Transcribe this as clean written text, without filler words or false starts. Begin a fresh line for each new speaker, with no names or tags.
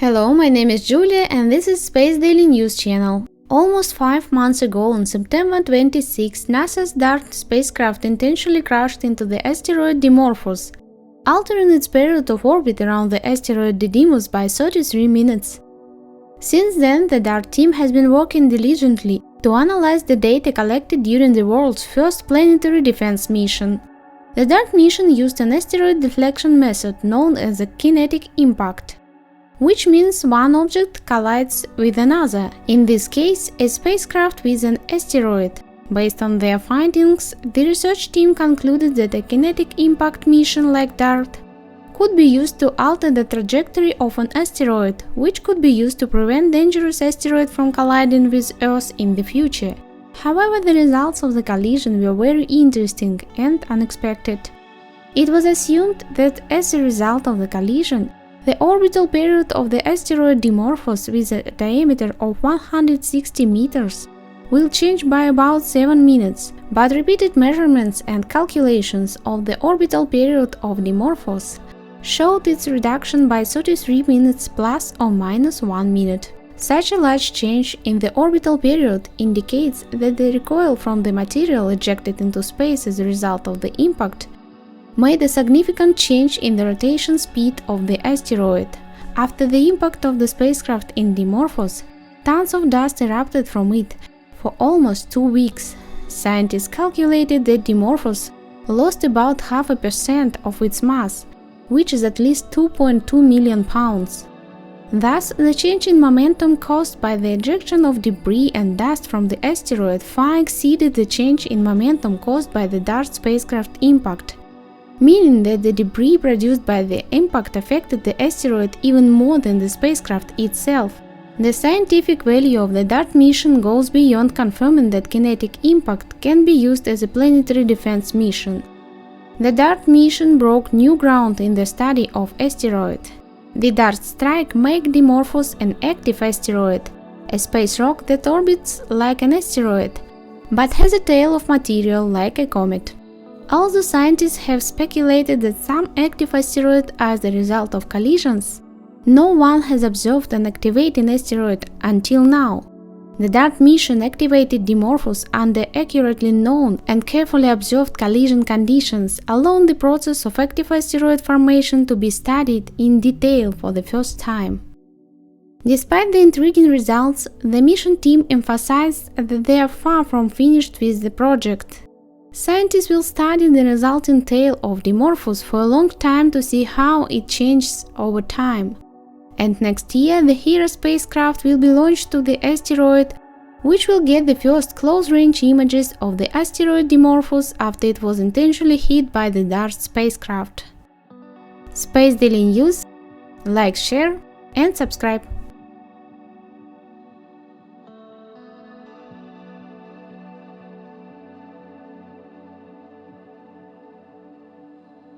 Hello, my name is Julia and this is Space Daily News Channel. Almost 5 months ago, on September 26, NASA's DART spacecraft intentionally crashed into the asteroid Dimorphos, altering its period of orbit around the asteroid Didymos by 33 minutes. Since then, the DART team has been working diligently to analyze the data collected during the world's first planetary defense mission. The DART mission used an asteroid deflection method known as a kinetic impact, which means one object collides with another, in this case a spacecraft with an asteroid. Based on their findings, the research team concluded that a kinetic impact mission like DART could be used to alter the trajectory of an asteroid, which could be used to prevent dangerous asteroids from colliding with Earth in the future. However, the results of the collision were very interesting and unexpected. It was assumed that as a result of the collision, the orbital period of the asteroid Dimorphos, with a diameter of 160 meters, will change by about 7 minutes, but repeated measurements and calculations of the orbital period of Dimorphos showed its reduction by 33 minutes plus or minus 1 minute. Such a large change in the orbital period indicates that the recoil from the material ejected into space as a result of the impact made a significant change in the rotation speed of the asteroid. After the impact of the spacecraft in Dimorphos, tons of dust erupted from it for almost 2 weeks. Scientists calculated that Dimorphos lost about 0.5% of its mass, which is at least 2.2 million pounds. Thus, the change in momentum caused by the ejection of debris and dust from the asteroid far exceeded the change in momentum caused by the DART spacecraft impact, meaning that the debris produced by the impact affected the asteroid even more than the spacecraft itself. The scientific value of the DART mission goes beyond confirming that kinetic impact can be used as a planetary defense mission. The DART mission broke new ground in the study of asteroids. The DART strike makes Dimorphos an active asteroid, a space rock that orbits like an asteroid, but has a tail of material like a comet. Although scientists have speculated that some active asteroids are the result of collisions, no one has observed an activating asteroid until now. The DART mission activated Dimorphos under accurately known and carefully observed collision conditions, allowing the process of active asteroid formation to be studied in detail for the first time. Despite the intriguing results, the mission team emphasized that they are far from finished with the project. Scientists will study the resulting tail of Dimorphos for a long time to see how it changes over time. And next year, the Hera spacecraft will be launched to the asteroid, which will get the first close-range images of the asteroid Dimorphos after it was intentionally hit by the DART spacecraft. Space Daily News, like, share and subscribe.